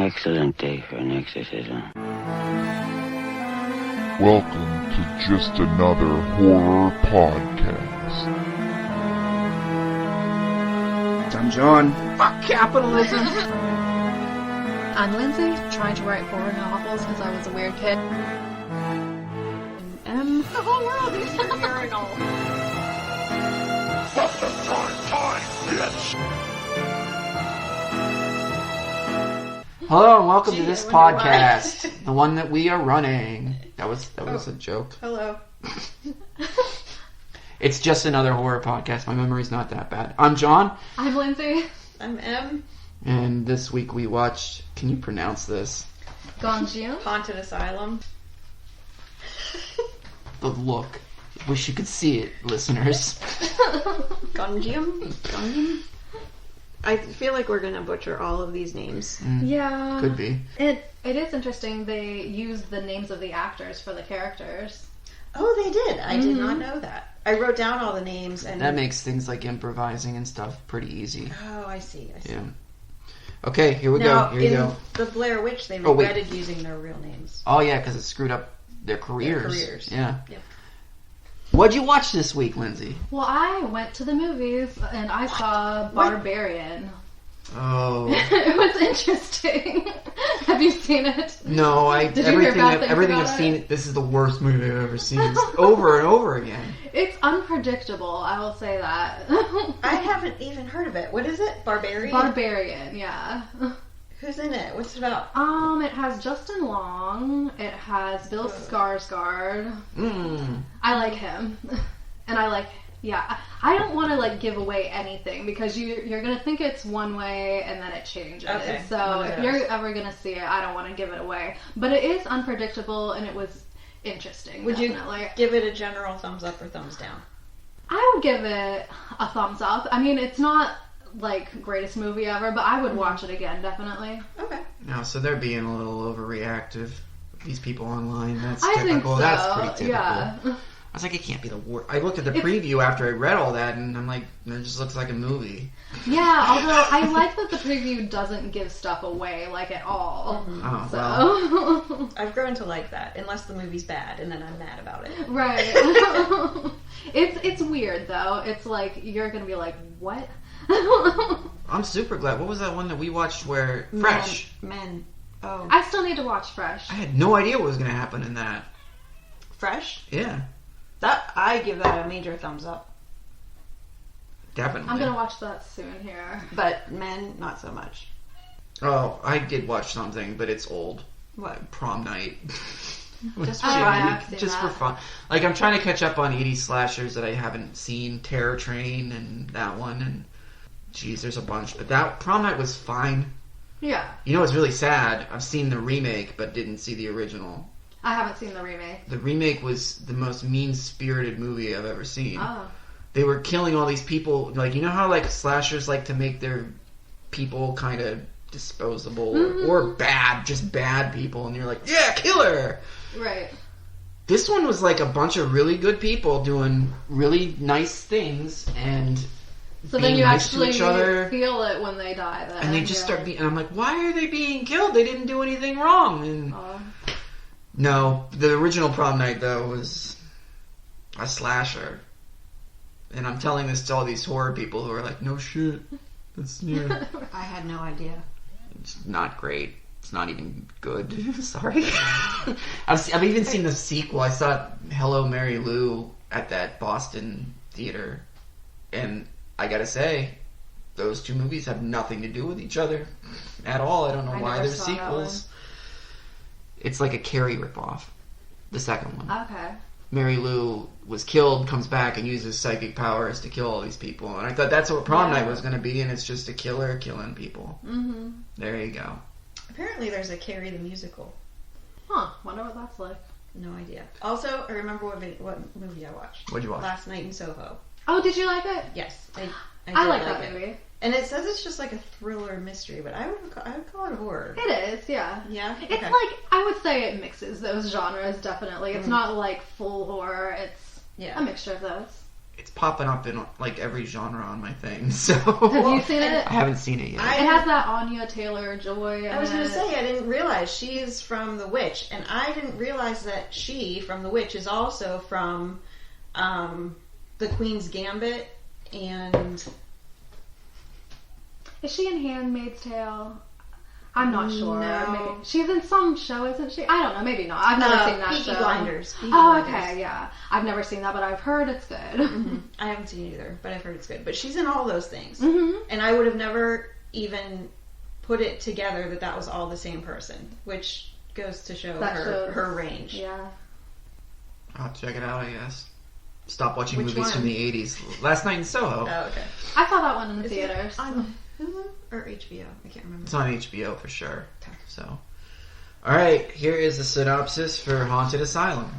excellent day for an exorcism. Welcome to Just Another Horror Podcast. I'm John. Fuck capitalism! I'm Lindsay, trying to write horror novels because I was a weird kid. The whole world is a urinal. What the time, bitch? Hello and welcome to this podcast, the one that we are running. That was a joke. Hello. It's just another horror podcast. My memory's not that bad. I'm John. I'm Lindsay. I'm Em. And this week we watched, can you pronounce this? Gonjiam. Haunted Asylum. The look. Wish you could see it, listeners. Gonjiam? I feel like we're gonna butcher all of these names. Yeah. Could be. It is interesting they used the names of the actors for the characters. Oh, they did. I did not know that. I wrote down all the names and... That makes things like improvising and stuff pretty easy. Oh, I see. Yeah. Okay, here we now, go. Here we go. The Blair Witch, they regretted using their real names. Oh, yeah, because it screwed up their careers. Yeah. Yep. What'd you watch this week, Lindsay? Well, I went to the movies and I saw Barbarian. Oh. It was interesting. Have you seen it? No, everything I've it? seen, this is the worst movie I've ever seen. It's over and over again. It's unpredictable, I will say that. I haven't even heard of it. What is it? Barbarian? Barbarian, yeah. Who's in it? What's it about? It has Justin Long. It has Bill Skarsgård. I like him. And I like, I don't want to like give away anything because you're going to think it's one way and then it changes. Okay. So if you're ever going to see it, I don't want to give it away. But it is unpredictable and it was interesting. Would definitely. you give it a general thumbs up or thumbs down? I would give it a thumbs up. I mean, it's not like greatest movie ever, but I would watch it again, definitely. Okay. No, so they're being a little overreactive. These people online, that's I typical. think so. That's pretty typical. Yeah. I was like, it can't be the worst. I looked at the preview after I read all that, and I'm like, it just looks like a movie. Yeah, although I like that the preview doesn't give stuff away, like, at all. Oh, so. well. I've grown to like that, unless the movie's bad, and then I'm mad about it. Right. It's weird, though. It's like, you're gonna be like, what? I'm super glad. What was that one that we watched where... Fresh. Men. Oh. I still need to watch Fresh. I had no idea what was going to happen in that. Fresh? Yeah. I give that a major thumbs up. Definitely. I'm gonna watch that soon here. But Men, not so much. Oh, I did watch something, but it's old. What? Prom Night. Just for fun. Just for fun. Like, I'm trying to catch up on 80s slashers that I haven't seen. Terror Train and that one. And, geez, there's a bunch. But that Prom Night was fine. Yeah. You know what's really sad? I've seen the remake, but didn't see the original. I haven't seen the remake. The remake was the most mean-spirited movie I've ever seen. Oh. They were killing all these people. Like, you know how, like, slashers like to make their people kind of disposable or bad, just bad people, and you're like, yeah, killer! Right. This one was like a bunch of really good people doing really nice things and so being then you nice actually to each other. Feel it when they die. Then, and they just start being... And I'm like, why are they being killed? They didn't do anything wrong. And no, the original Prom Night, though, was a slasher. And I'm telling this to all these horror people who are like, no shit. That's I had no idea. It's not great. It's not even good. Sorry. I've even seen the sequel. I saw Hello, Mary Lou at that Boston theater. And I gotta say, those two movies have nothing to do with each other at all. I don't know why they're sequels. It's like a Carrie ripoff. The second one. Okay. Mary Lou was killed, comes back, and uses psychic powers to kill all these people. And I thought that's what Prom Night was going to be, and it's just a killer killing people. Mm-hmm. There you go. Apparently there's a Carrie the musical. Huh. Wonder what that's like. No idea. Also, I remember what movie I watched. What'd you watch? Last Night in Soho. Oh, did you like it? Yes. I like that movie. And it says it's just like a thriller mystery, but I would call it horror. It is, yeah. Yeah? It's like, I would say it mixes those genres, definitely. It's not like full horror. It's a mixture of those. it's popping up in like every genre on my thing. So Have you seen it? I haven't seen it yet. It has that Anya Taylor-Joy. I was going to say, I didn't realize she is from The Witch, and I didn't realize that she from The Witch is also from The Queen's Gambit and... Is she in Handmaid's Tale? I'm not sure. No. Maybe. She's in some show, isn't she? I don't know. Maybe not. I've never seen that Peaky show. Blinders. Peaky Oh, Blinders. okay, yeah. I've never seen that, but I've heard it's good. Mm-hmm. I haven't seen it either, but I've heard it's good. But she's in all those things. Mm-hmm. And I would have never even put it together that was all the same person, which goes to show her range. Yeah. I'll check it out, I guess. Stop watching Which movies one? from the 80s. Last Night in Soho. Oh, okay. I saw that one in the Is it theaters. on Hulu or HBO? I can't remember. It's on HBO for sure. So, alright, here is the synopsis for Haunted Asylum.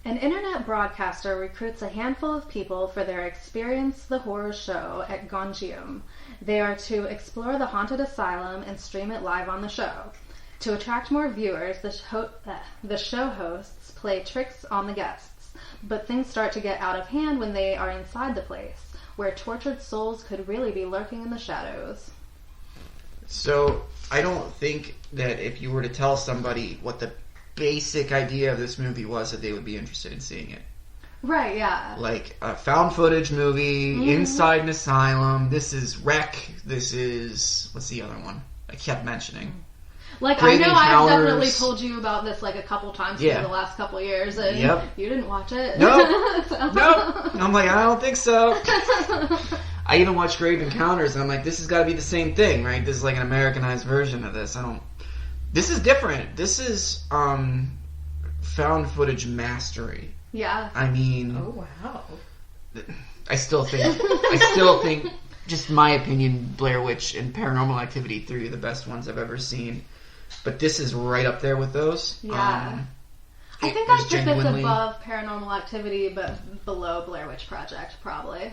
An internet broadcaster recruits a handful of people for their Experience the Horror show at Gonjiam. They are to explore the haunted asylum and stream it live on the show. To attract more viewers, the show hosts play tricks on the guests. But things start to get out of hand when they are inside the place, where tortured souls could really be lurking in the shadows. So, I don't think that if you were to tell somebody what the basic idea of this movie was, that they would be interested in seeing it. Right, yeah. Like a found footage movie, inside an asylum. This is Wreck. This is... What's the other one I kept mentioning? Like, Crazy I know I've Encounters. definitely told you about this like a couple times Yeah. over the last couple of years, and Yep. you didn't watch it. Nope. So- Nope. I'm like, I don't think so. I even watched Grave Encounters, and I'm like, this has got to be the same thing, right? This is like an Americanized version of this. This is different. This is found footage mastery. Yeah. I mean, Oh, wow. I still think, just my opinion, Blair Witch and Paranormal Activity 3 are the best ones I've ever seen. But this is right up there with those. Yeah. I think it that's was just genuinely- above Paranormal Activity, but below Blair Witch Project, probably.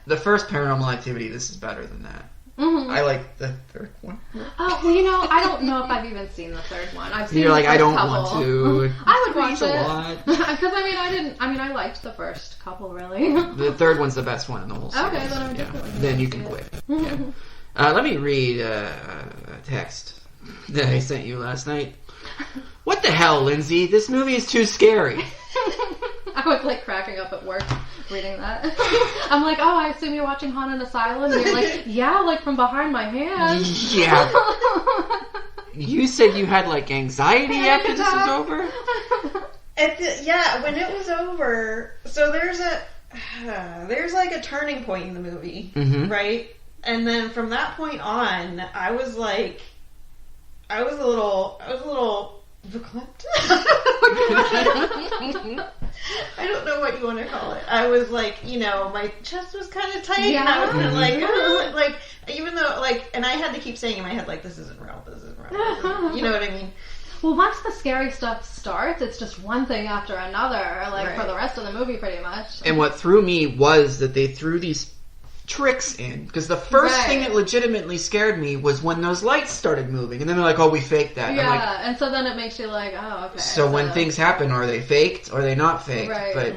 The first Paranormal Activity, this is better than that. Mm-hmm. I like the third one. Oh, well, you know, I don't know if I've even seen the third one. I've seen You're like, the I first don't couple. want to. I would watch It's a lot. it. Because, I liked the first couple, really. The third one's the best one in the whole series. Okay, then I would definitely Then you see can it. quit. Yeah. Let me read a text that I sent you last night. What the hell, Lindsay? This movie is too scary. I was like cracking up at work reading that. I'm like, oh, I assume you're watching Haunted Asylum, and you're like, yeah, like from behind my hand. Yeah. You said you had like anxiety after this was over? When it was over, so there's like a turning point in the movie, Mhm. right? And then from that point on, I was a little verklempt. I don't know what you want to call it. I was like, my chest was kind of tight, and I was kind of like, even though, like, and I had to keep saying in my head, like, this isn't real, this isn't real. You know what I mean? Well, once the scary stuff starts, it's just one thing after another, like Right. for the rest of the movie, pretty much. And what threw me was that they threw these tricks in. Because the first Right. thing that legitimately scared me was when those lights started moving. And then they're like, oh, we faked that. And Yeah, I'm like, and so then it makes you like, oh, okay. so when things happen, are they faked or are they not faked? Right. But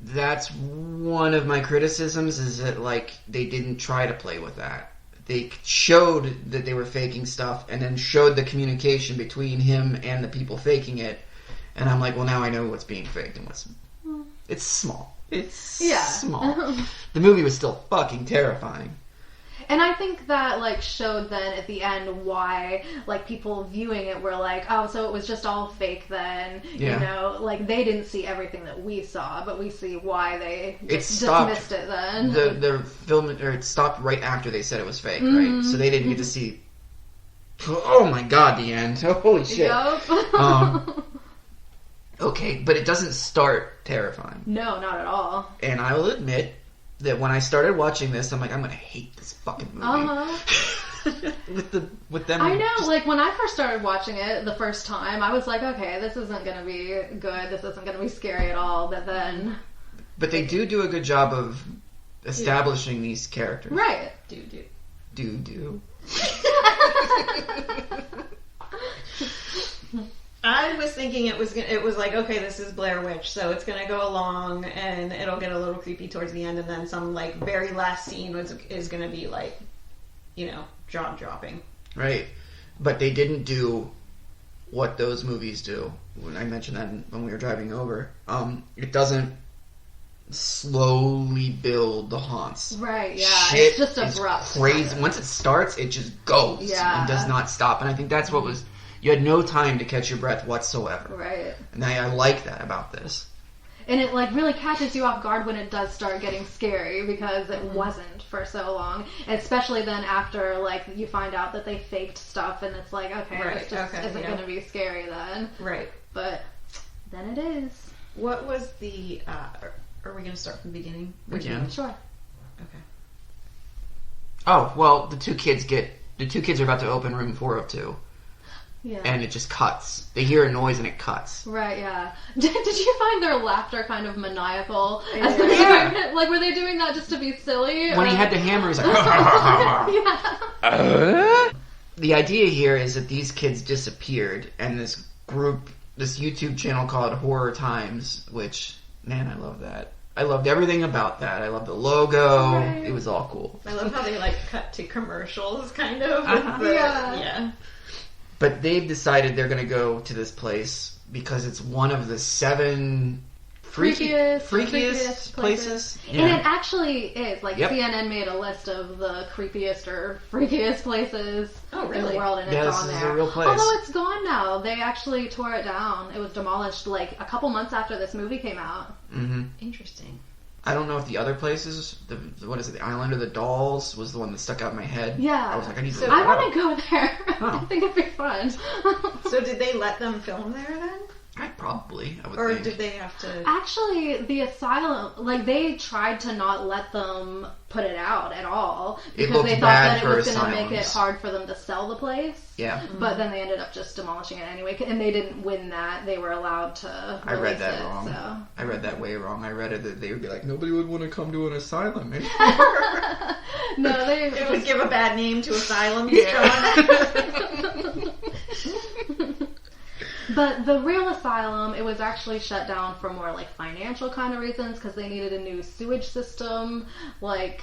that's one of my criticisms, is that like they didn't try to play with that. They showed that they were faking stuff and then showed the communication between him and the people faking it. And I'm like, well, now I know what's being faked and what's... It's small. It's small. The movie was still fucking terrifying. And I think that like showed then at the end why like people viewing it were like, oh, so it was just all fake then. Yeah. You know, like they didn't see everything that we saw, but we see why they It stopped. dismissed it then. The film, or it stopped right after they said it was fake, right? So they didn't get to see. Oh my god, the end! Holy shit! Yup. Okay, but it doesn't start terrifying. No, not at all. And I will admit that when I started watching this, I'm like, I'm gonna hate this fucking movie. Uh-huh. with them. I know, like when I first started watching it the first time, I was like, okay, this isn't gonna be good. This isn't gonna be scary at all. But then, But they do a good job of establishing these characters. right? I was thinking it was like, okay, this is Blair Witch, so it's gonna go along and it'll get a little creepy towards the end, and then some like very last scene is gonna be like, jaw dropping. Right, but they didn't do what those movies do. When I mentioned that when we were driving over, it doesn't slowly build the haunts. Right, yeah. Shit it's just abrupt. Crazy. Once it starts, it just goes. Yeah. And does not stop. And I think that's what was... You had no time to catch your breath whatsoever. Right. And I like that about this. And it like really catches you off guard when it does start getting scary because it wasn't for so long. Especially then after like you find out that they faked stuff and it's like, okay, Right, this just isn't going to be scary then. Right. But then it is. What was the... are we going to start from the beginning? We can. Sure. Okay. Oh, well, the two kids are about to open room 402. Yeah. And it just cuts. They hear a noise and it cuts. Right, yeah. Did you find their laughter kind of maniacal? As Yeah. they were doing it? Like, were they doing that just to be silly? When he had the hammer, he's like... Yeah. The idea here is that these kids disappeared, and this YouTube channel called Horror Times, which, man, I love that. I loved everything about that. I loved the logo. Right. It was all cool. I love how they like cut to commercials, kind of. Yeah. But they've decided they're going to go to this place because it's one of the 7 freakiest places. Yeah. And it actually is. Like, Yep. CNN made a list of the creepiest or freakiest places in the world, and Yeah, it's this on is there. a real place. Although it's gone now. They actually tore it down. It was demolished like a couple months after this movie came out. Mm-hmm. Interesting. I don't know if the other places, the Island of the Dolls was the one that stuck out in my head. Yeah. I was like, I need to I look that want up. to go there. Oh. I think it'd be fun. So did they let them film there then? I would Or think. did they have to... Actually, the Asylum, like, they tried to not let them put it out at all because looked they thought bad that it for was going to make it asylums. hard for them to sell the place. Yeah. But then they ended up just demolishing it anyway, and they didn't win that. They were allowed to I read release that it, wrong. So. I read that way wrong. I read it that they would be like, nobody would want to come to an asylum anymore. No, they... It would give a bad name to asylums, Yeah. But the real asylum, it was actually shut down for more like financial kind of reasons because they needed a new sewage system, like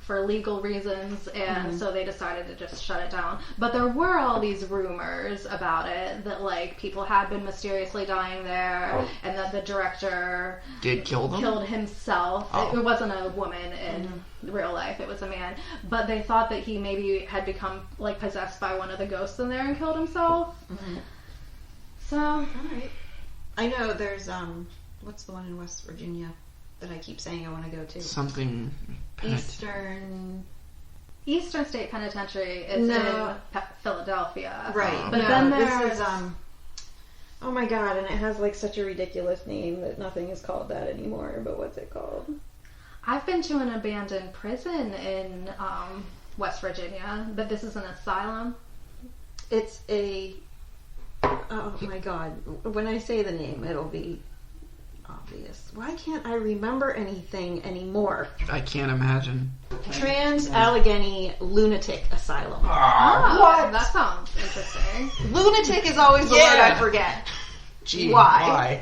for legal reasons, and so they decided to just shut it down. But there were all these rumors about it that like people had been mysteriously dying there, and that the director Did kill them? killed himself. Oh. It wasn't a woman in real life, it was a man. But they thought that he maybe had become like possessed by one of the ghosts in there and killed himself. So, Alright. I know there's, what's the one in West Virginia that I keep saying I want to go to? Something... Eastern State Penitentiary is No. in Philadelphia. Right. But no, then this there's... is, oh my god, and it has like such a ridiculous name that nothing is called that anymore, but what's it called? I've been to an abandoned prison in West Virginia, but this is an asylum. It's a... Oh my god. When I say the name, it'll be obvious. Why can't I remember anything anymore? I can't imagine. Trans-Allegheny Lunatic Asylum. Oh, that sounds interesting. Lunatic is always the word I forget. Gee, Why?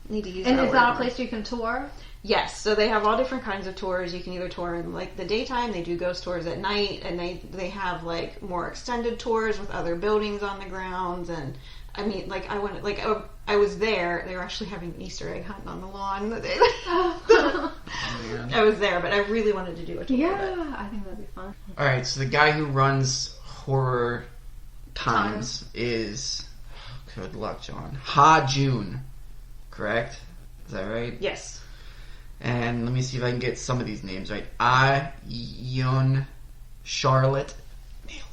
Need to use And that is word that a more. place you can tour? Yes, so they have all different kinds of tours. You can either tour in like the daytime, they do ghost tours at night, and they have like more extended tours with other buildings on the grounds. And I mean, like I went, like I was there. They were actually having an Easter egg hunt on the lawn. I was there, but I really wanted to do a tour. Yeah, I think that'd be fun. Alright, so the guy who runs Horror Times is... Good luck, John. Ha Jun. Correct? Is that right? Yes. And let me see if I can get some of these names right. Yun Charlotte.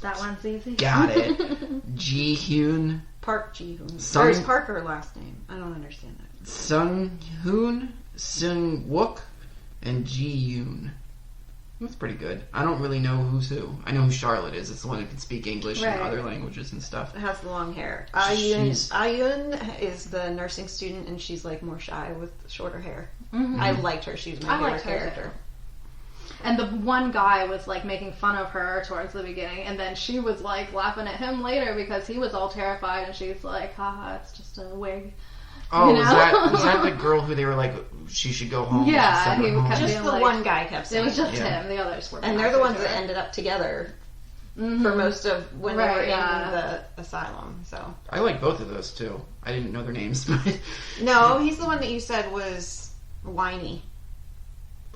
That one's easy. Got it. Ji Hyun. Park Ji-hoon. Sun- Or is Parker last name? I don't understand that. Sung Hoon, Sung Wook, and Ji Yoon. That's pretty good. I don't really know who's who. I know who Charlotte is. It's the one who can speak English Right. and other languages and stuff. It has the long hair. She's- Ayun is the nursing student, and she's like more shy with shorter hair. Mhm. I liked her. She was my I favorite liked her, character. And the one guy was like making fun of her towards the beginning, and then she was like laughing at him later because he was all terrified, and she's like, haha, it's just a wig. Oh, You know? was that the girl who they were like, she should go home? Yeah, send her he home? kept Just being the like, one guy kept saying it was just Yeah. him. The others were. And they're the ones passive that to it. ended up together Mhm. for most of when they Right, were yeah. in the asylum. So I like both of those too. I didn't know their names, but no, he's the one that you said was whiny.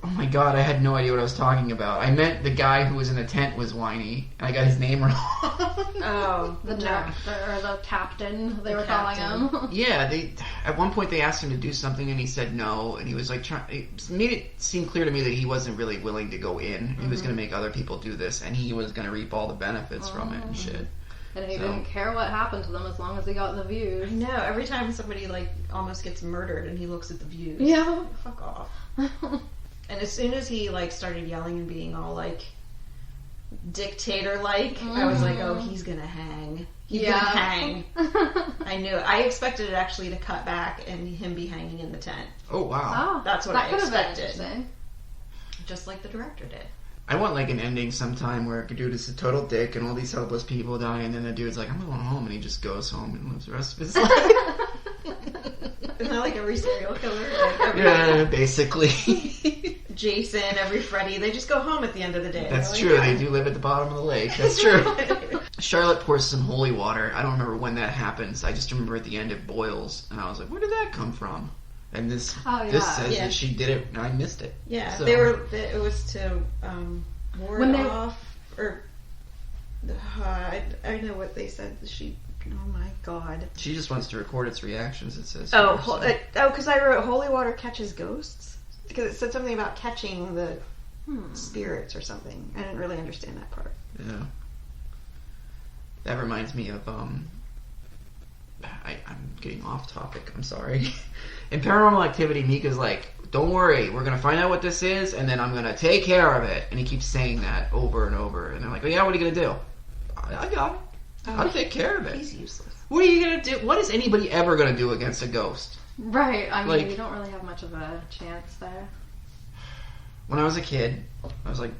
oh my god, I had no idea what I was talking about. I meant the guy who was in the tent was whiny, and I got his name wrong. Oh, The no. director or the captain, they The were calling him. Yeah, they at one point they asked him to do something, and he said no, and he was like it made it seem clear to me that he wasn't really willing to go in. He was going to make other people do this, and he was going to reap all the benefits from it and shit. And he So- didn't care what happened to them as long as he got the I views. know. Every time somebody like almost gets murdered, and he looks at the views. Yeah. Fuck off. And as soon as he like started yelling and being all like dictator-like, I was like, oh, he's gonna hang. He's gonna hang. I knew it. I expected it actually to cut back and him be hanging in the tent, Oh wow. Oh, That's what that I could have been expected. interesting. just like the director did. I want like an ending sometime where a dude is a total dick and all these helpless people die, and then the dude's like, I'm going home, and he just goes home and lives the rest of his life. Isn't that like every serial killer? Like every Yeah, basically. Jason, every Freddy, they just go home at the end of the day. That's They're true. like, They do live at the bottom of the lake. That's true. Charlotte pours some holy water. I don't remember when that happens. I just remember at the end it boils, and I was like, where did that come from? And this this says Yeah. that she did it, and I missed it. Yeah, So- it was to ward When they- off, or I know what they said. Oh my god. She just wants to record its reactions. It says. Oh, here, so- because I wrote holy water catches ghosts because it said something about catching the spirits or something. I didn't really understand that part. Yeah. That reminds me of I'm getting off topic. I'm sorry. In Paranormal Activity, Mika's like, "Don't worry, we're gonna find out what this is, and then I'm gonna take care of it." And he keeps saying that over and over. And they're like, "Oh yeah, what are you gonna do?" I got it. I'll take care of it. He's useless. What are you gonna do? What is anybody ever gonna do against a ghost? Right, I mean, Like- you don't really have much of a chance there. When I was a kid, I was like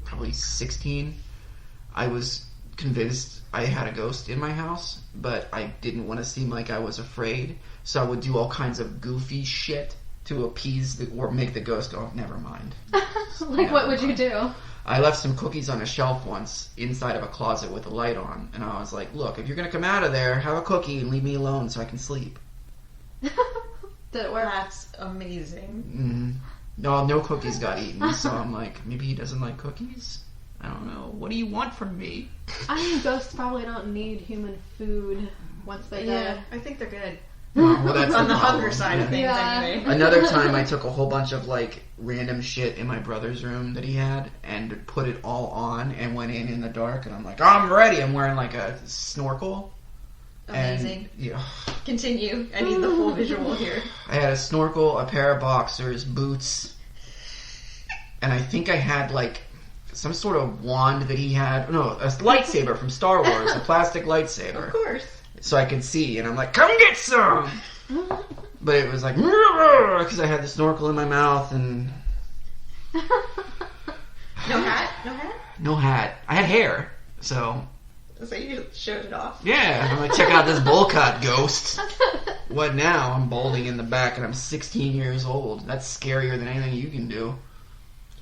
probably 16. I was convinced I had a ghost in my house, but I didn't want to seem like I was afraid, so I would do all kinds of goofy shit to appease or make the ghost go, never mind. Like, what would you do? I left some cookies on a shelf once inside of a closet with a light on, and I was like, look, if you're going to come out of there, have a cookie and leave me alone so I can sleep. Did it work? That's amazing. No cookies got eaten, so I'm like, maybe he doesn't like cookies? I don't know. What do you want from me? I mean, ghosts probably don't need human food once they're dead. I think they're good. Well, that's On the problem. hunger side of things, Yeah. anyway. Another time I took a whole bunch of like random shit in my brother's room that he had and put it all on and went in the dark, and I'm like, I'm ready. I'm wearing like a snorkel. Amazing. And, yeah, Continue. I need the full visual here. I had a snorkel, a pair of boxers, boots, and I think I had like some sort of wand that he had. No, a lightsaber from Star Wars, a plastic lightsaber. Of course. So I could see, and I'm like, come get some! But it was like, because I had the snorkel in my mouth, and No hat? No hat? no hat. I had hair, so So you showed it off. yeah, I'm like, check out this bowl cut, ghost. What now? I'm balding in the back, and I'm 16 years old. That's scarier than anything you can do.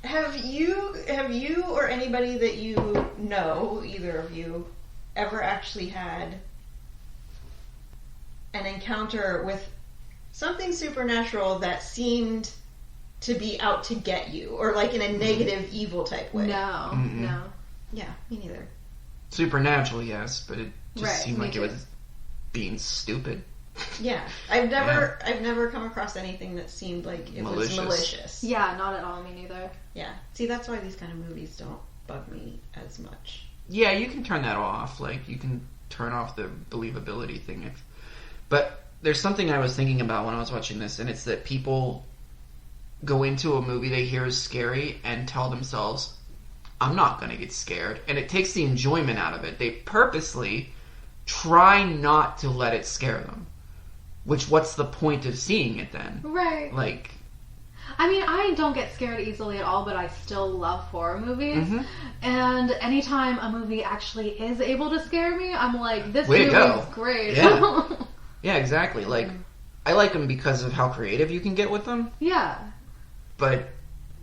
Have you or anybody that you know, either of you, ever actually had an encounter with something supernatural that seemed to be out to get you, or like in a negative, evil type way? No, Mm-mm. no. Yeah, me neither. Supernatural, yes, but it just Right, seemed me like it too. was being stupid. Yeah, I've never come across anything that seemed like it was Malicious. malicious. Yeah, not at all. Me neither. Yeah. See, that's why these kind of movies don't bug me as much. Yeah, you can turn that off. Like, you can turn off the believability thing. But there's something I was thinking about when I was watching this, and it's that people go into a movie they hear is scary and tell themselves, I'm not going to get scared. And it takes the enjoyment out of it. They purposely try not to let it scare them. Which, what's the point of seeing it then? Right. Like, I mean, I don't get scared easily at all, but I still love horror movies. Mm-hmm. And anytime a movie actually is able to scare me, I'm like, this Way to movie go. is great. Yeah. Yeah, exactly. Like, I like them because of how creative you can get with them. Yeah. But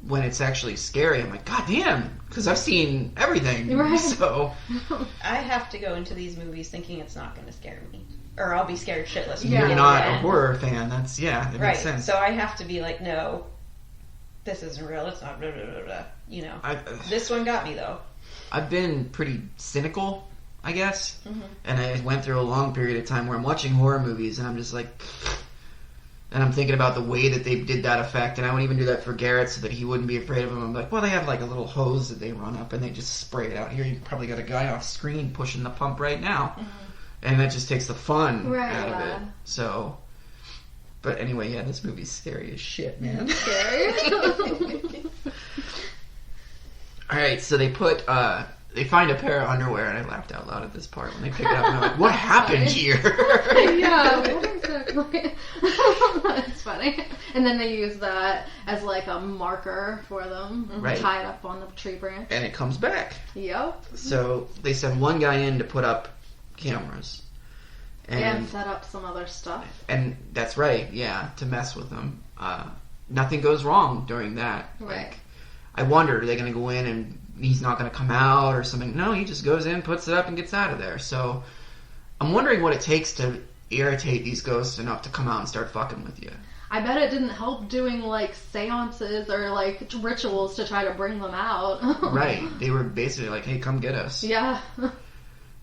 when it's actually scary, I'm like, God damn, because I've seen everything. Right. So I have to go into these movies thinking it's not going to scare me, or I'll be scared shitless. Yeah. you're not a horror fan. That's that right. makes sense. So I have to be like, no, this isn't real. It's not. Blah, blah, blah, blah. You know, this one got me though. I've been pretty cynical, I guess, Mm-hmm. and I went through a long period of time where I'm watching horror movies and I'm just like, and I'm thinking about the way that they did that effect, and I would even do that for Garrett so that he wouldn't be afraid of him. I'm like, well, they have like a little hose that they run up and they just spray it out. Here, you probably got a guy off screen pushing the pump right now, and that just takes the fun out of it. So, but anyway, yeah, this movie's scary as shit, man. Scary? All right, so they find a pair of underwear, and I laughed out loud at this part when they pick it up, and I'm like, what happened here? Yeah, what exactly? That's funny. And then they use that as like a marker for them. Right. Tie it up on the tree branch. And it comes back. Yep. So they send one guy in to put up cameras. And set up some other stuff. And that's right, yeah, to mess with them. Nothing goes wrong during that. Right. Like, I wondered, are they going to go in and he's not going to come out or something? No, he just goes in, puts it up, and gets out of there. So I'm wondering what it takes to irritate these ghosts enough to come out and start fucking with you. I bet it didn't help doing like seances or like rituals to try to bring them out. Right. They were basically like, hey, come get us. Yeah.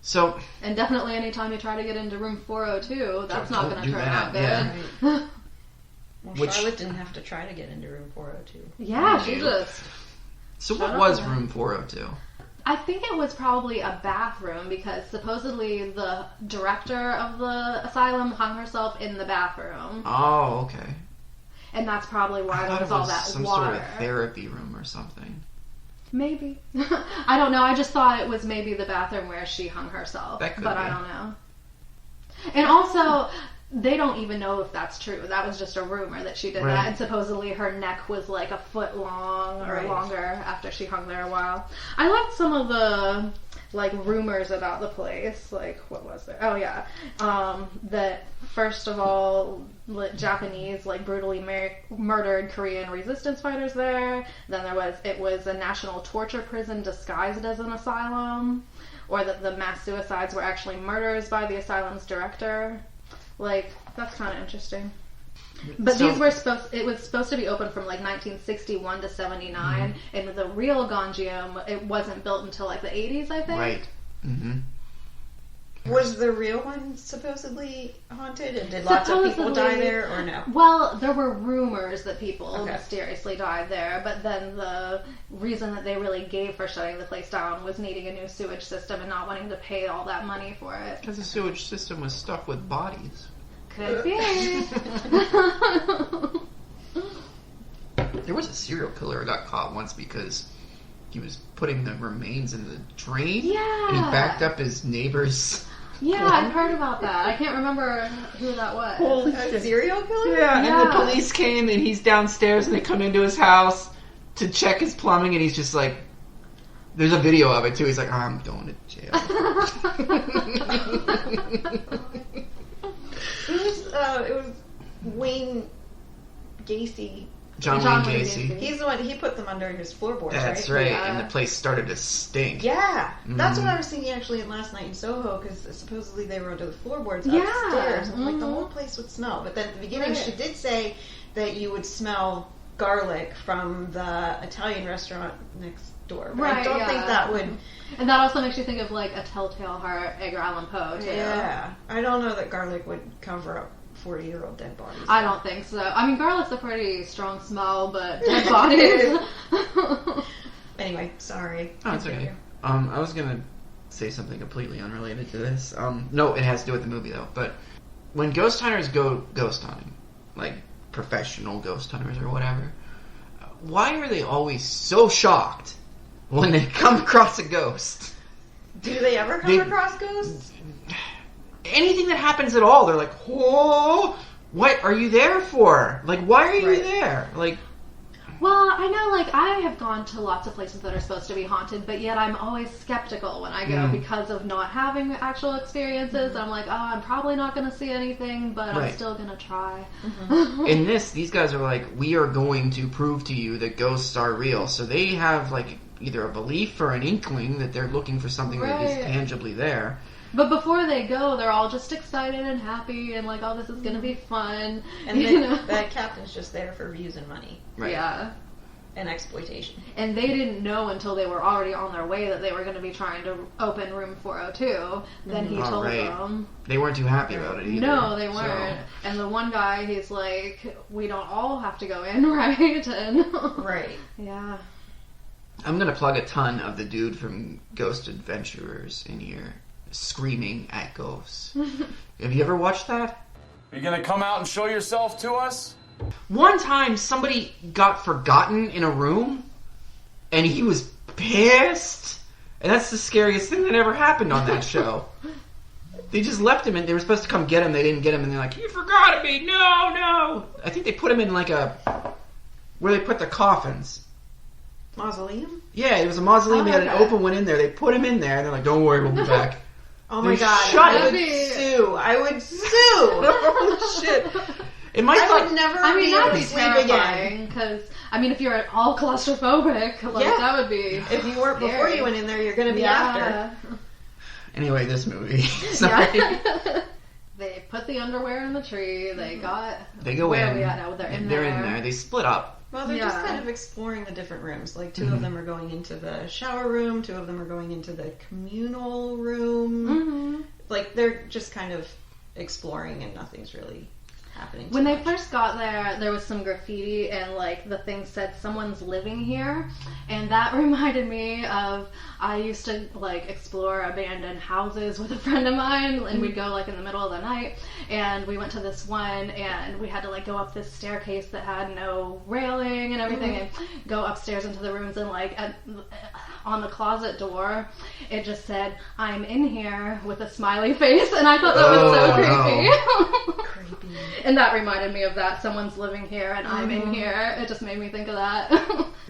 So. And definitely anytime you try to get into room 402, that's not Don't going to do turn that, out good. yeah. Well, Charlotte didn't have to try to get into room 402. Yeah, she just... So Shut what up was with that. room 402? I think it was probably a bathroom because supposedly the director of the asylum hung herself in the bathroom. Oh, okay. And that's probably why I there thought was it all was that some water. sort of therapy room or something. Maybe. I don't know. I just thought it was maybe the bathroom where she hung herself. That could but be. I don't know. And also, they don't even know if that's true. That was just a rumor that she did Right. that. And supposedly her neck was like a foot long or Right. longer after she hung there a while. I liked some of the like rumors about the place. Like, what was there? Oh yeah. That first of all, Japanese like brutally murdered Korean resistance fighters there. Then it was a national torture prison disguised as an asylum, or that the mass suicides were actually murders by the asylum's director. Like, that's kind of interesting. But So- these were it was supposed to be open from like 1961 to 79, and the real Gonjiam, it wasn't built until like the 80s, I think. Right. Mm-hmm. Was the real one supposedly haunted? And did lots of people die there, or no? Well, there were rumors that people Okay. mysteriously died there, but then the reason that they really gave for shutting the place down was needing a new sewage system and not wanting to pay all that money for it. Because the sewage system was stuffed with bodies. Could be. There was a serial killer who got caught once because he was putting the remains in the drain. Yeah. And he backed up his neighbor's. Yeah, I've heard about that. I can't remember who that was. A serial killer? Yeah, and the Yeah. police came and he's downstairs and they come into his house to check his plumbing and he's just like, there's a video of it too. He's like, I'm going to jail. It was Wayne Gacy. John John Wayne Wayne Gacy. Gacy. He's the one, he put them under his floorboards, That's right? right. Yeah. And the place started to stink. Yeah, that's Mhm. what I was thinking actually last night in Soho, because supposedly they were under the floorboards Yeah. upstairs. I'm like, the Mhm. whole place would smell. But then at the beginning, Right. she did say that you would smell garlic from the Italian restaurant next door. But I Right, don't yeah. think that would. And that also makes you think of like A Telltale Heart, Edgar Allan Poe, too. Yeah, I don't know that garlic would cover up 40-year-old dead bodies. I don't think so. I mean, garlic's a pretty strong smell, but dead bodies. Anyway, sorry. Oh, it's okay. I was gonna say something completely unrelated to this. No, it has to do with the movie though. But when ghost hunters go ghost hunting, like professional ghost hunters or whatever, why are they always so shocked when they come across a ghost? Do they ever come across ghosts? Anything that happens at all, they're like, "Whoa, what are you there for? Like, why are you Right. there?" Like, Well, I know, like, I have gone to lots of places that are supposed to be haunted, but yet I'm always skeptical when I go because of not having actual experiences. I'm like, oh, I'm probably not going to see anything, but I'm still going to try. In this, these guys are like, we are going to prove to you that ghosts are real. So they have, like, either a belief or an inkling that they're looking for something that is tangibly there. But before they go, they're all just excited and happy and like, oh, this is going to be fun. And that captain's just there for views and money. Right. Yeah. And exploitation. And they didn't know until they were already on their way that they were going to be trying to open room 402. Then he told them. They weren't too happy about it either. No, they weren't. So. And the one guy, he's like, we don't all have to go in, right? And right. Yeah. I'm going to plug a ton of the dude from Ghost Adventurers in here. Screaming at ghosts. Have you ever watched that? Are you gonna come out and show yourself to us? One time somebody got forgotten in a room and he was pissed. And that's the scariest thing that ever happened on that show. They just left him and they were supposed to come get him. They didn't get him and they're like, you forgot me. No. I think they put him in like where they put the coffins. Mausoleum? Yeah, it was a mausoleum. They had an open one in there. They put him in there and they're like, don't worry, we'll be back. Oh my god, I would sue. Oh shit. It might I would never be able to sleep again. Because, I mean, if you're all claustrophobic, like, that would be if you weren't before you went in there, you're going to be after. Anyway, this movie. Sorry. They put the underwear in the tree. They go where in. Are we at now? They're in there. They split up. Well, they're just kind of exploring the different rooms. Like, two of them are going into the shower room, two of them are going into the communal room. Like, they're just kind of exploring and nothing's really happening When they first got there was some graffiti and, like, the thing said, someone's living here. And that reminded me of, I used to, like, explore abandoned houses with a friend of mine, and we'd go, like, in the middle of the night, and we went to this one, and we had to, like, go up this staircase that had no railing and everything, and go upstairs into the rooms, and, like, on the closet door, it just said, I'm in here, with a smiley face, and I thought that was so creepy. Creepy. And that reminded me of that. Someone's living here and I'm in here. It just made me think of that.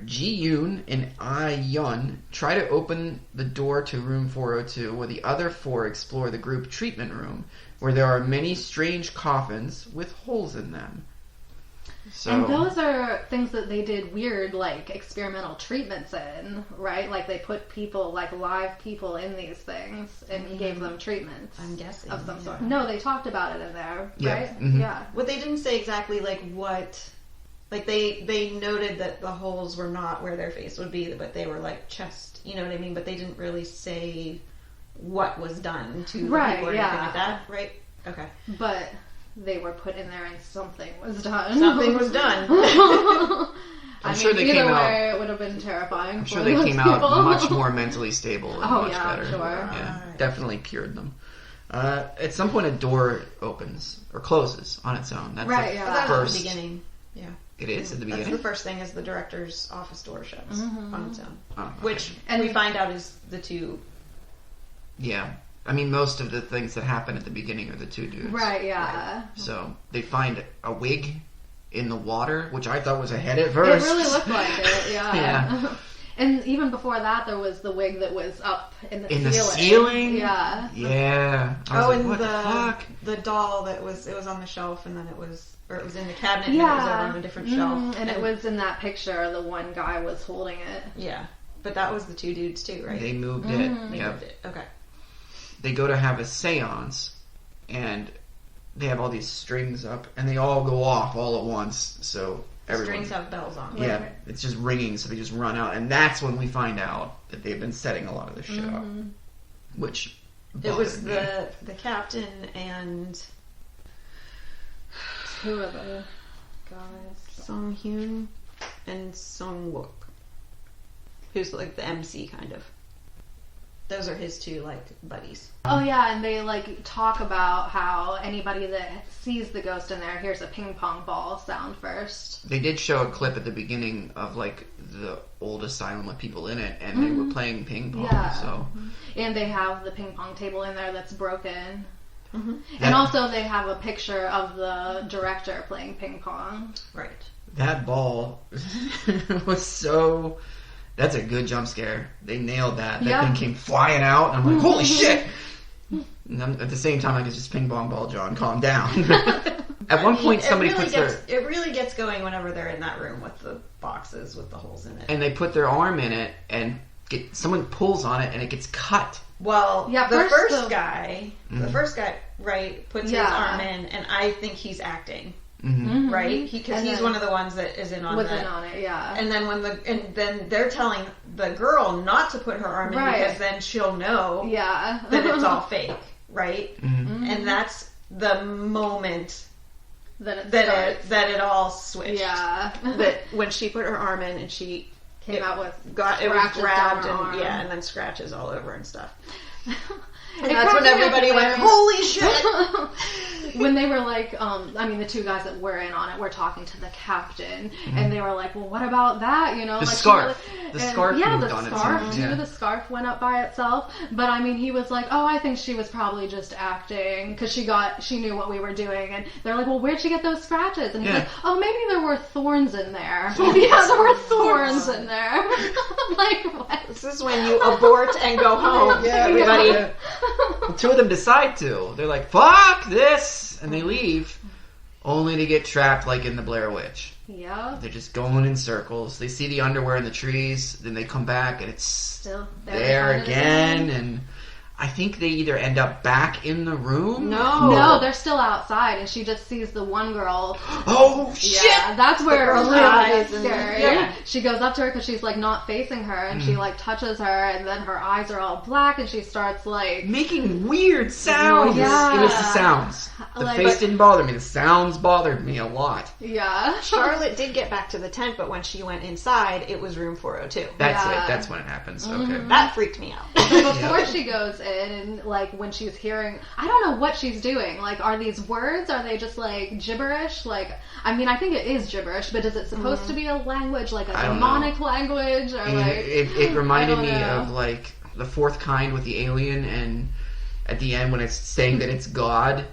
Ji-yoon and I-yun try to open the door to room 402 while the other four explore the group treatment room where there are many strange coffins with holes in them. So, and those are things that they did weird, like, experimental treatments in, right? Like, they put people, like, live people in these things and gave them treatments. I'm guessing. Of some sort. No, they talked about it in there, right? Yeah. Well, they didn't say exactly, like, what... Like, they noted that the holes were not where their face would be, but they were, like, chest, you know what I mean? But they didn't really say what was done to the people or anything like that, right? Okay. But... they were put in there and something was done. Something was done. I'm sure they either came way, out. It would have been terrifying. I'm sure they came out much more mentally stable and much better. Sure. Yeah, definitely cured them. At some point, a door opens or closes on its own. That's That was at the beginning. Yeah, it is at the beginning. That's the first thing is the director's office door shuts on its own, which and we find out is the two. Yeah. I mean, most of the things that happen at the beginning are the two dudes. Right, yeah. Right. So, they find a wig in the water, which I thought was a head at first. It really looked like it, yeah. Yeah. And even before that, there was the wig that was up in the ceiling. In the ceiling? Yeah. Yeah. And what the fuck? The doll that was on the shelf, and then it was in the cabinet, and it was over on a different shelf. And it was in that picture, the one guy was holding it. Yeah. But that was the two dudes, too, right? They moved it. They moved it. Okay. They go to have a seance, and they have all these strings up, and they all go off all at once, so everyone... Strings have bells on them. Yeah, it's just ringing, so they just run out, and that's when we find out that they've been setting a lot of this shit up, which it was me. the captain and... Two of the guys. Sung Hyun and Sung Wook, who's like the MC, kind of. Those are his two, like, buddies. Oh, yeah, and they, like, talk about how anybody that sees the ghost in there hears a ping pong ball sound first. They did show a clip at the beginning of, like, the old asylum with people in it, and they were playing ping pong, so... And they have the ping pong table in there that's broken. And also they have a picture of the director playing ping pong. Right. that ball was so... That's a good jump scare. They nailed that. That thing came flying out, and I'm like, holy shit! And at the same time, it's just ping pong ball, John. Calm down. At one point, somebody It really gets going whenever they're in that room with the boxes with the holes in it. And they put their arm in it, and someone pulls on it, and it gets cut. Well, the first guy, right, puts his arm in, and I think he's acting. Right, because he's one of the ones that is in on it. And then then they're telling the girl not to put her arm in because then she'll know that it's all fake, right? And that's the moment that it all switched. Yeah, that when she put her arm in and she came out with it was grabbed and then scratches all over and stuff. And that's when everybody went, holy shit! When they were like, the two guys that were in on it were talking to the captain, and they were like, well, what about that? You know, the like, scarf. The scarf moved the on scarf itself. too. Yeah. The scarf went up by itself. But he was like, oh, I think she was probably just acting because she knew what we were doing, and they're like, well, where'd she get those scratches? And he's like, oh, maybe there were thorns in there. Yeah, there were thorns in there. Like, what? This is when you abort and go home. Yeah, everybody. Yeah. Well, two of them decide to. They're like, fuck this! And they leave, only to get trapped like in the Blair Witch. Yeah. They're just going in circles. They see the underwear in the trees, then they come back and it's still there again. And I think they either end up back in the room. No, they're still outside, and she just sees the one girl. Oh shit! Yeah, that's where it really gets and scary. yeah. She goes up to her because she's like not facing her, and she like touches her, and then her eyes are all black, and she starts like making weird sounds. Yeah. It was the sounds. The face didn't bother me. The sounds bothered me a lot. Yeah. Charlotte did get back to the tent, but when she went inside, it was room 402. That's it. That's when it happens. Okay. That freaked me out. Before she goes in, like when she's hearing, I don't know what she's doing. Like, are these words? Are they just like gibberish? Like, I think it is gibberish, but is it supposed to be a language, like a demonic language, or like? It reminded me of like the Fourth Kind with the alien, and at the end when it's saying that it's God.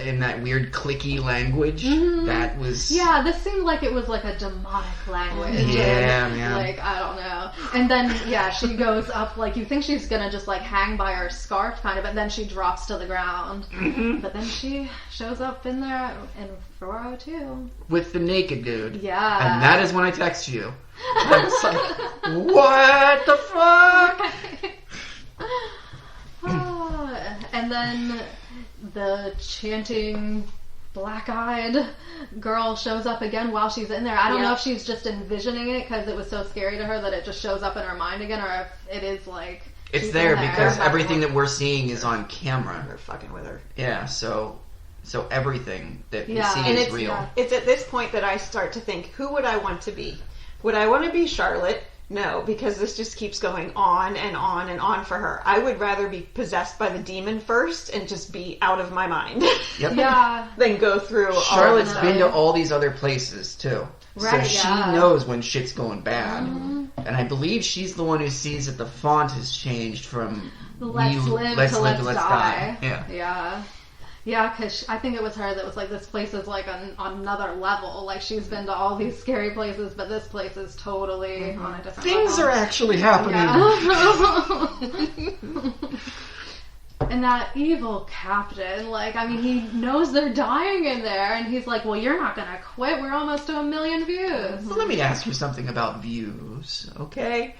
In that weird clicky language, that was... Yeah, this seemed like it was like a demonic language. Yeah, and, man. Like, I don't know. And then, she goes up, like, you think she's gonna just, like, hang by her scarf, kind of, but then she drops to the ground. But then she shows up in there in 402. With the naked dude. Yeah. And that is when I text you. I was like, what the fuck? And then... the chanting black-eyed girl shows up again while she's in there. I don't know if she's just envisioning it because it was so scary to her that it just shows up in her mind again, or if it is like it's there because everything that we're seeing is on camera. They're fucking with her. Yeah, so everything that we see is real. It's at this point that I start to think, who would I want to be? Would I want to be Charlotte? No, because this just keeps going on and on and on for her. I would rather be possessed by the demon first and just be out of my mind. Yep. Yeah. Than go through Charlotte's been to all these other places, too. Right, so she knows when shit's going bad. And I believe she's the one who sees that the font has changed from let's live to let's die. Yeah. Yeah. Yeah, because I think it was her that was like, this place is like on another level. Like, she's been to all these scary places, but this place is totally on a different Things level. are actually happening. Yeah. And that evil captain, like, he knows they're dying in there, and he's like, well, you're not gonna quit. We're almost to 1 million views. Well, let me ask you something about views, okay?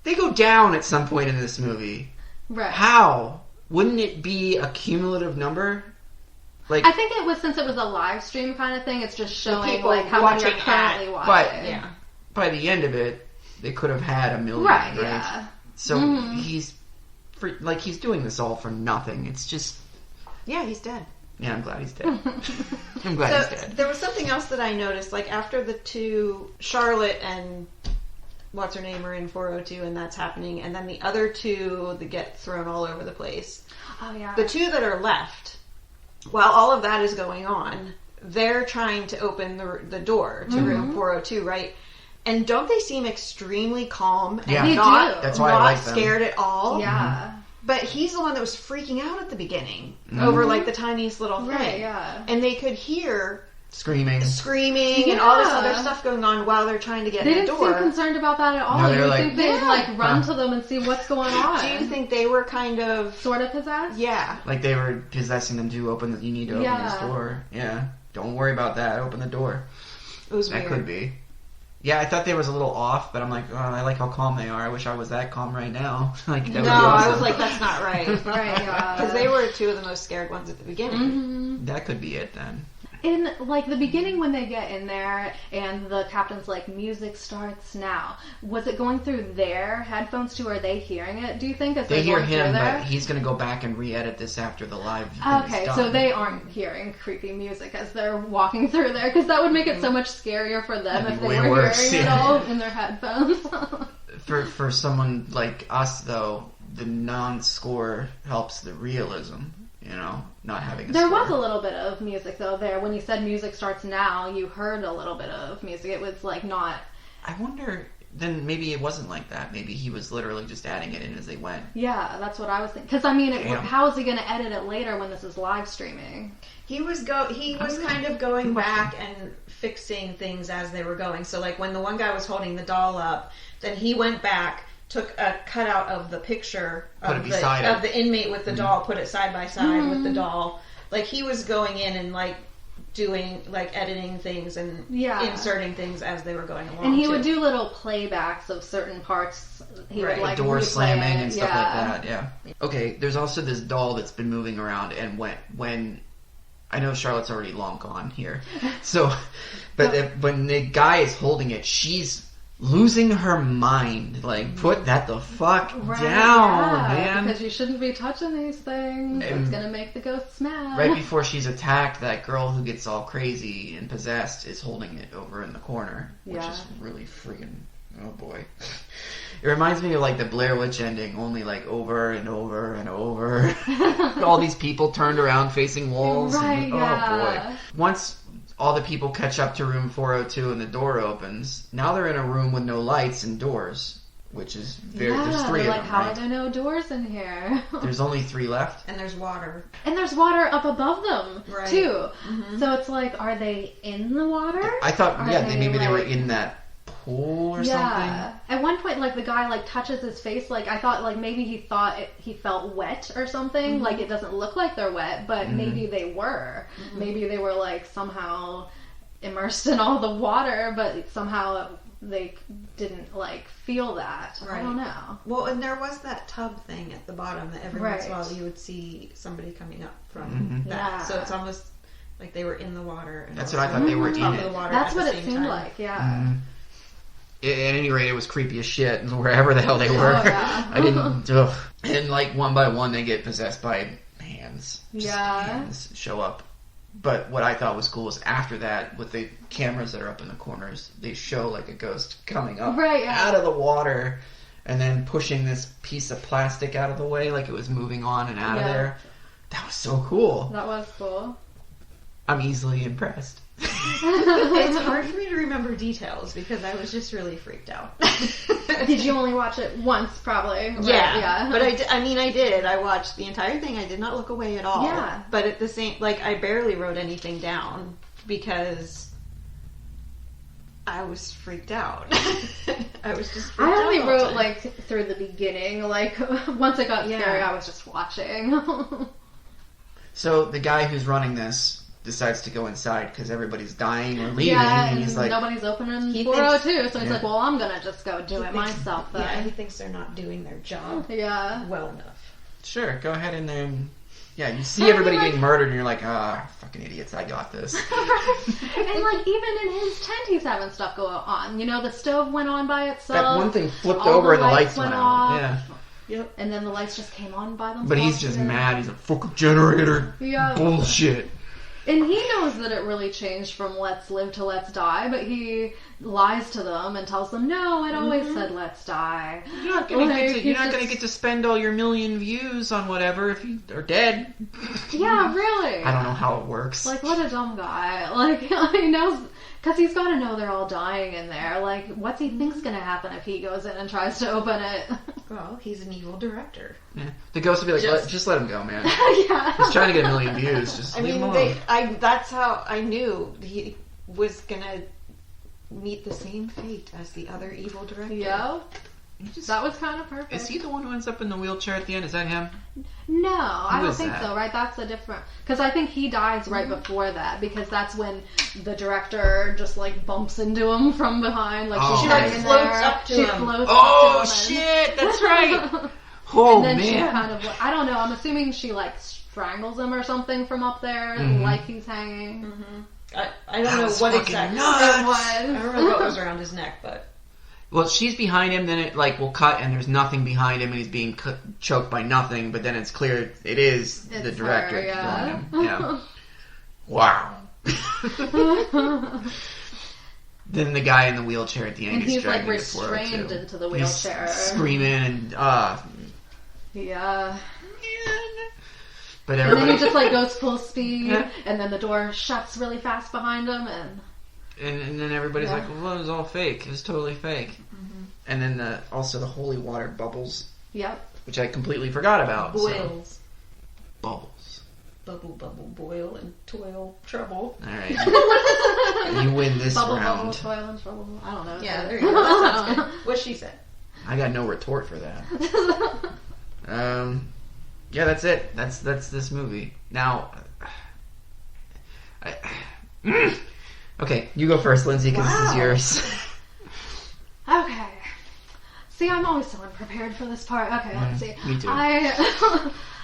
They go down at some point in this movie. Right. How? Wouldn't it be a cumulative number? Like, I think it was, since it was a live stream kind of thing, it's just showing people like how many are watching currently watching. But by the end of it, they could have had 1 million, right? right? Yeah. So he's doing this all for nothing. It's just... Yeah, he's dead. Yeah, I'm glad he's dead. I'm glad he's dead. There was something else that I noticed, like after the two, Charlotte and what's her name, are in 402 and that's happening, and then the other two that get thrown all over the place. Oh yeah. The two that are left, while all of that is going on, they're trying to open the door to room 402, right? And don't they seem extremely calm and not That's why I like them. Scared at all? Yeah. But he's the one that was freaking out at the beginning over like the tiniest little thing. Right, yeah. And they could hear Screaming. and all this other stuff going on while they're trying to get They in the didn't door. seem concerned about that at all. No, You they're would like, think they'd like run to them and see what's going on. Do you think they were kind of Sort of possessed? Yeah. Like they were possessing them to you need to open this door. Yeah. Don't worry about that. Open the door. It was That weird. could be. Yeah, I thought they was a little off, but I'm like, oh, I like how calm they are. I wish I was that calm right now. Like that would be awesome. I was like, that's not right. Right, yeah. Because they were two of the most scared ones at the beginning. Mm-hmm. That could be it then. In like the beginning when they get in there and the captain's like, music starts now. Was it going through their headphones too? Are they hearing it? Do you think as They hear going him, through there? but he's going to go back and re-edit this after the live thing Okay, is done. so they aren't hearing creepy music as they're walking through there, because that would make it so much scarier for them That'd if be they way were worse, hearing it yeah. all in their headphones. For someone like us, though, the non-score helps the realism, you know, not having a There score. was a little bit of music though there. When you said music starts now, you heard a little bit of music. It was like not... I wonder, then maybe it wasn't like that. Maybe he was literally just adding it in as they went. Yeah, that's what I was thinking. Because I mean, Damn. how is he going to edit it later when this is live streaming? He was kind of going back and fixing things as they were going. So like when the one guy was holding the doll up, then he went back, took a cutout of the picture Put it of beside it. the inmate with the doll, put it side by side with the doll. Like he was going in and like doing like editing things and inserting things as they were going along. And he too. would do little playbacks of certain parts. He would like Door replay slamming it. and stuff like that, yeah. Okay, there's also this doll that's been moving around, and when I know Charlotte's already long gone here, so, but when the guy is holding it, she's losing her mind. Like, put that the fuck down, man. Because you shouldn't be touching these things. It's gonna make the ghosts mad. Right before she's attacked, that girl who gets all crazy and possessed is holding it over in the corner, which is really freaking, oh boy. It reminds me of like the Blair Witch ending, only like over and over and over. All these people turned around facing walls. Right, Oh boy. Once all the people catch up to room 402 and the door opens, now they're in a room with no lights and doors, which is there's three of like, them, how right? are there no doors in here? There's only 3 left. And there's water. And there's water up above them, Right. too. So it's like, are they in the water? I thought, Are maybe they were like- in that pool or something. At one point, like, the guy, like, touches his face. Like, I thought, like, maybe he thought he felt wet or something. Like, it doesn't look like they're wet, but maybe they were. Maybe they were, like, somehow immersed in all the water, but somehow they didn't, like, feel that. I don't know. Well, and there was that tub thing at the bottom that every once in a while you would see somebody coming up from that. Yeah. So it's almost like they were in the water. And That's what I thought they were in on it. the water That's at the what it same seemed time. like, yeah. At any rate, it was creepy as shit, wherever the hell they were. Oh, yeah. I didn't. Ugh. And like one by one, they get possessed by hands. Just hands show up. But what I thought was cool is after that, with the cameras that are up in the corners, they show like a ghost coming up out of the water, and then pushing this piece of plastic out of the way, like it was moving on and out of there. That was so cool. That was cool. I'm easily impressed. It's hard for me to remember details because I was just really freaked out. Did you only watch it once, probably? Right? Yeah. But I did. I watched the entire thing. I did not look away at all. Yeah. But at the same, like, I barely wrote anything down because I was freaked out. I was just freaked out. I only all the wrote, time. like, through the beginning. Like, once it got scary, I was just watching. So the guy who's running this decides to go inside because everybody's dying or leaving, yeah, and he's like, nobody's opening He 402, so he's Yeah. like, well, I'm gonna just go do it myself then. Yeah, he thinks they're not doing their job well enough. sure, go ahead in there and you see everybody getting murdered and you're like, fucking idiots, I got this. And, like, even in his tent, he's having stuff go on. You know, the stove went on by itself. That one thing flipped all over the and the lights went off. out. Yeah. Yep. And then the lights just came on by themselves. But he's just mad. He's a fucking generator. Yeah. Bullshit. And he knows that it really changed from let's live to let's die, but he lies to them and tells them, no, it always said let's die. You're not gonna get to spend all your million views on whatever if you are dead. Yeah, really. I don't know how it works. Like, what a dumb guy. Like, he knows Because he's got to know they're all dying in there. Like, what's he think's going to happen if he goes in and tries to open it? Well, he's an evil director. Yeah. The ghost would be like, just let him go, man. Yeah. He's trying to get 1 million views. Just leave him alone. That's how I knew he was gonna meet the same fate as the other evil director. Yeah. That was kind of perfect. Is he the one who ends up in the wheelchair at the end? Is that him? No, I don't think that? so, right? That's a different... Because I think he dies right before that, because that's when the director just, like, bumps into him from behind. Like, She, like, floats up to him. Oh, shit! That's right! Oh, and then man. she kind of... I don't know, I'm assuming she, like, strangles him or something from up there, like he's hanging. Mm-hmm. I don't know what exactly. It was. I don't remember what was around his neck, but... Well, she's behind him, then it like will cut, and there's nothing behind him, and he's being choked by nothing. But then it's clear it's the director her, killing him. Yeah. Wow. Then the guy in the wheelchair at the end And gets he's like dragged restrained into the He's wheelchair. screaming and Yeah. But And everybody then he just like goes full speed, and then the door shuts really fast behind him, and then everybody's like, well, it was all fake. It was totally fake. Mm-hmm. And then also the holy water bubbles. Yep. Which I completely forgot about. Boils. So. Bubbles. Bubble, bubble, boil, and toil, trouble. Alright. You win this bubble, round. bubble, toil, and trouble. I don't know. Yeah, there you go. That sounds good. What she said. I got no retort for that. Yeah, that's it. That's this movie. Now, okay, you go first, Lindsay, because this is yours. Okay. See, I'm always so unprepared for this part. Okay, let's see. Me too.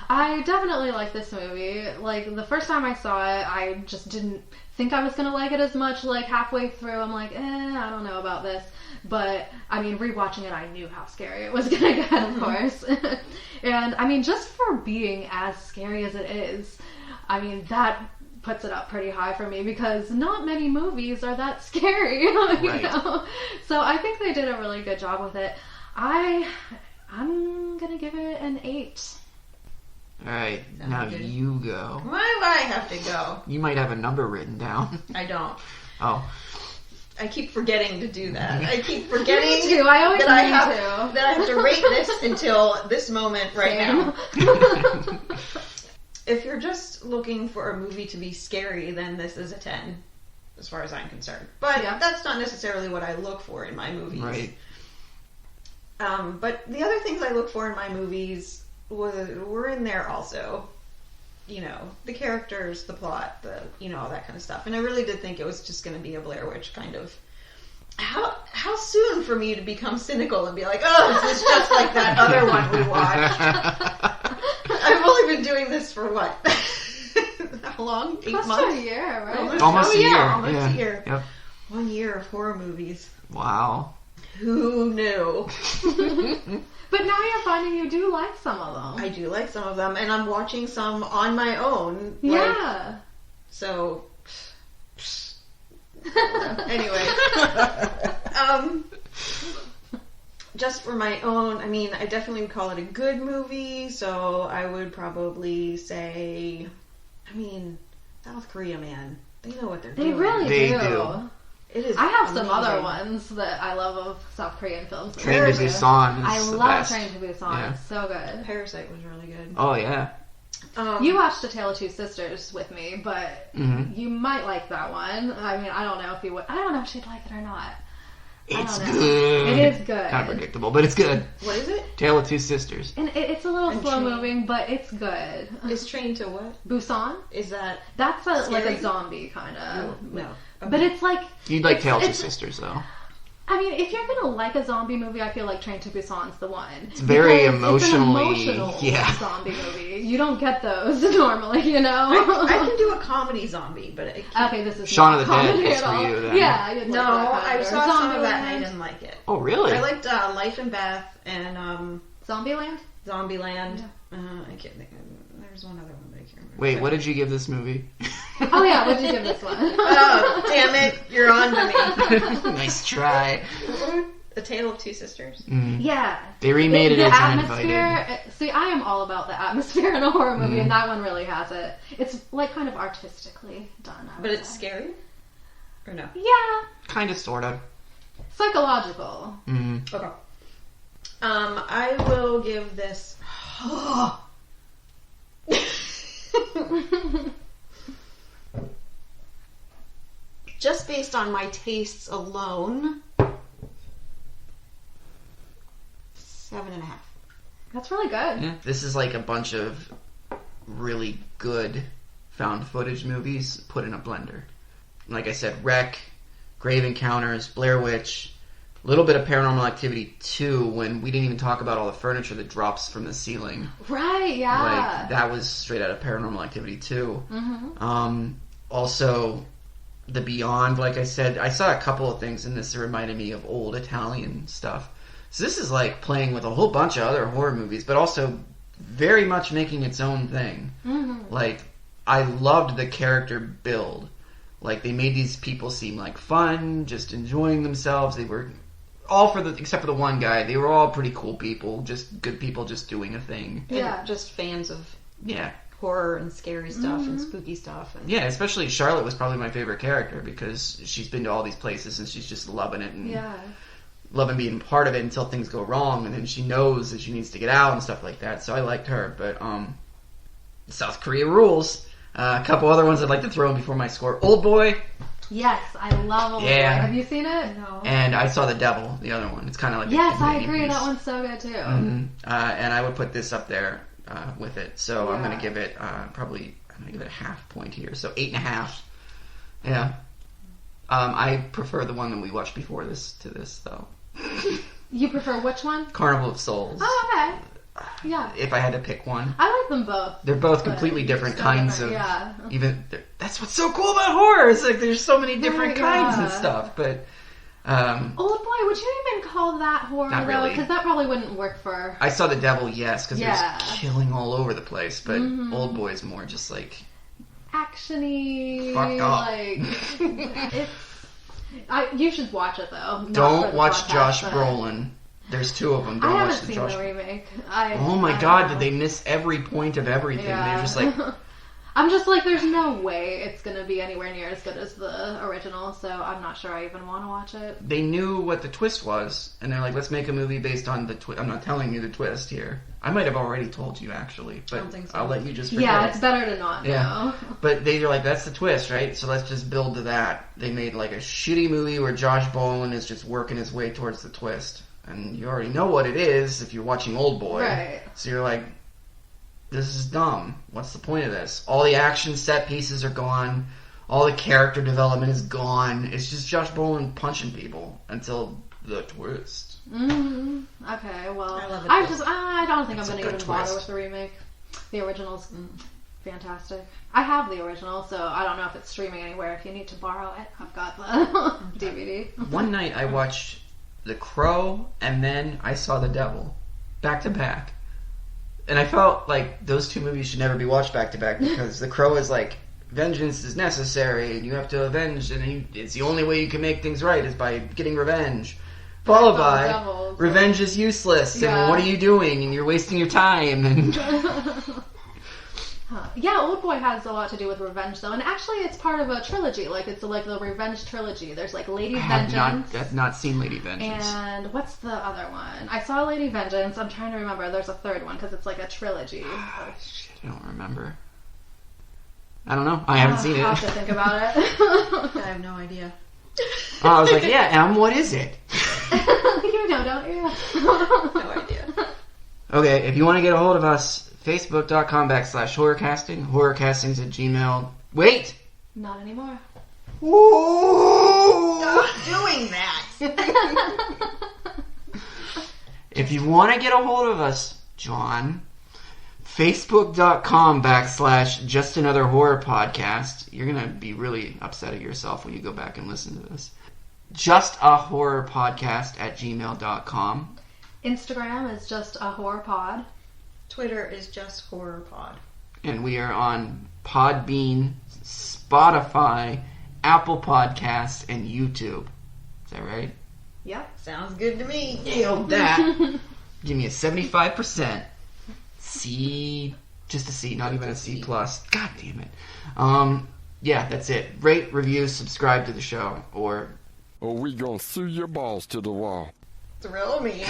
I definitely like this movie. Like, the first time I saw it, I just didn't think I was going to like it as much. Like, halfway through, I'm like, I don't know about this. But, I mean, rewatching it, I knew how scary it was going to get, of course. And, I mean, just for being as scary as it is, I mean, that puts it up pretty high for me, because not many movies are that scary, you know? So I think they did a really good job with it. I'm going to give it an 8. Alright, now you go. Why would I have to go? You might have a number written down. I don't. Oh. I keep forgetting to do that. I keep forgetting Me too. I always that I have to rate this until this moment right now. If you're just looking for a movie to be scary, then this is a 10, as far as I'm concerned. But that's not necessarily what I look for in my movies. Right. But the other things I look for in my movies were in there also. You know, the characters, the plot, all that kind of stuff. And I really did think it was just going to be a Blair Witch kind of... How soon for me to become cynical and be like, oh, this is just like that other one we watched. I've only been doing this for what? How long? 8 months? Close to a year, right? Almost a year. Almost a year. Yep. 1 year of horror movies. Wow. Who knew? But now you're finding you do like some of them. I do like some of them, and I'm watching some on my own. Yeah. So... Anyway. Just for my own, I mean, I definitely would call it a good movie, so I would probably say, I mean, South Korea, man. They know what they're doing. They really do. It is I have amazing. some other ones that I love of South Korean films. Train to Busan is I the love best. Train to Busan. Yeah. It's so good. Parasite was really good. Oh, yeah. You watched A Tale of Two Sisters with me, but you might like that one. I mean, I don't know if you would. I don't know if she'd like it or not. It's I don't know. good. It is good. Kind of predictable, but it's good. What is it? Tale of Two Sisters. And it's a little And slow Train- moving, but it's good. Is Train to what? Busan? Is that... That's like Scary? a zombie kind of. No. But it's like... You'd like Tale of Two it's- Sisters, though. I mean, if you're gonna like a zombie movie, I feel like Train to Busan's the one. It's very It's emotionally- an emotional yeah. zombie movie. You don't get those normally, you know? I can do a comedy zombie, but it can't... Okay, this is Shaun not of the Dead comedy is at for all. you, then. Yeah, you'd No, like that kind I saw some of that and I Zombieland. didn't like it. Oh, really? I liked Life and Beth and Zombieland? Zombieland. I can't think. There's one other one, but I can't remember. Wait, what did you give this movie? Oh yeah, what'd you give this one? Oh, damn it! You're on to me. Nice try. A Tale of Two Sisters. Yeah. They remade it The as atmosphere. Uninvited. See, I am all about the atmosphere in a horror movie, and that one really has it. It's like kind of artistically done. I would But it's say. scary. Or no? Yeah. Kind of, sort of. Psychological. Mm-hmm. Okay. I will give this... Just based on my tastes alone, 7.5. That's really good. Yeah. This is like a bunch of really good found footage movies put in a blender. Like I said, Wreck, Grave Encounters, Blair Witch, a little bit of Paranormal Activity 2 when we didn't even talk about all the furniture that drops from the ceiling. Right, yeah. Like, that was straight out of Paranormal Activity 2. Mm-hmm. Also, The Beyond, like I said, I saw a couple of things in this that reminded me of old Italian stuff. So this is like playing with a whole bunch of other horror movies, but also very much making its own thing. Mm-hmm. Like, I loved the character build. Like, they made these people seem like fun, just enjoying themselves. They were all except for the one guy, they were all pretty cool people, just good people just doing a thing. Yeah. And just fans of Yeah. horror and scary stuff and spooky stuff. And... Yeah, especially Charlotte was probably my favorite character because she's been to all these places and she's just loving it and loving being part of it until things go wrong, and then she knows that she needs to get out and stuff like that. So I liked her, but South Korea rules. A couple other ones I'd like to throw in before my score. Old Boy. Yes, I love Old Boy. Have you seen it? No. And I saw The Devil, the other one. It's kind of like yes, I agree. That one's so good too. Mm-hmm. And I would put this up there with it. So I'm Yeah. going to give it I'm going to give it a half point here. So 8.5. Yeah. I prefer the one that we watched before this to this though. You prefer which one? Carnival of Souls. Oh, okay. Yeah. If I had to pick one. I like them both. They're both but completely different so kinds different, of yeah. even that's what's so cool about horror. It's like there's so many different kinds yeah. of stuff, but Old Boy, would you even call that horror Not though? really. Because that probably wouldn't work for. I saw The Devil, yes, because Yeah. there's killing all over the place, but Mhm. Old Boy is more just like Actiony, Fucked up. like you should watch it though. Not for don't the watch podcast, Josh but Brolin. There's two of them. Don't I watch haven't the seen Josh. the remake. Oh my I god, don't did know. they miss every point of everything? Yeah. They're just like, I'm just like, there's no way it's gonna be anywhere near as good as the original, so I'm not sure I even want to watch it. they knew what the twist was, and they're like, let's make a movie based on the twist. I'm not telling you the twist here. I might have already told you, actually, but I don't think so. I'll let you just forget. Yeah, it's better to not Yeah. know. But they're like, that's the twist, right? So let's just build to that. They made like a shitty movie where Josh Brolin is just working his way towards the twist. And you already know what it is if you're watching Old Boy. Right. So you're like, this is dumb. What's the point of this? All the action set pieces are gone. All the character development is gone. It's just Josh Brolin punching people until the twist. Mm-hmm. Okay, well, I love it. I don't think It's I'm a gonna good even bother twist. with the remake. The original's fantastic. I have the original, so I don't know if it's streaming anywhere. If you need to borrow it, I've got the DVD. One night I watched The Crow and then I saw The Devil. Back to back. And I felt like those two movies should never be watched back to back because The Crow is like, vengeance is necessary and you have to avenge and it's the only way you can make things right is by getting revenge. Followed by, Devils. revenge is useless Yeah. and what are you doing and you're wasting your time and Yeah, Old Boy has a lot to do with revenge, though, and actually, it's part of a trilogy. Like it's like the revenge trilogy. There's like Lady Vengeance. I've not seen Lady Vengeance. And what's the other one? I saw Lady Vengeance. I'm trying to remember. There's a third one because it's like a trilogy. Shit, I don't remember. I don't know. I haven't seen I'll it. have to think about it. I have no idea. Oh, I was like, yeah, what is it? You know, don't you? No idea. Okay, if you want to get a hold of us, facebook.com/horrorcasting, horrorcastings at gmail. Wait! Not anymore. Stop doing that. If you want to get a hold of us, John, facebook.com/justanotherhorrorpodcast. You're going to be really upset at yourself when you go back and listen to this. Justahorrorpodcast at gmail.com. Instagram is just a horror pod. Twitter is just horror pod. And we are on Podbean, Spotify, Apple Podcasts, and YouTube. Is that right? Yep. Sounds good to me. Nailed that. Give me a 75%. C, just a C, not even a C plus. God damn it. yeah, that's it. Rate, review, subscribe to the show, or we gonna sew your balls to the wall. Thrill me.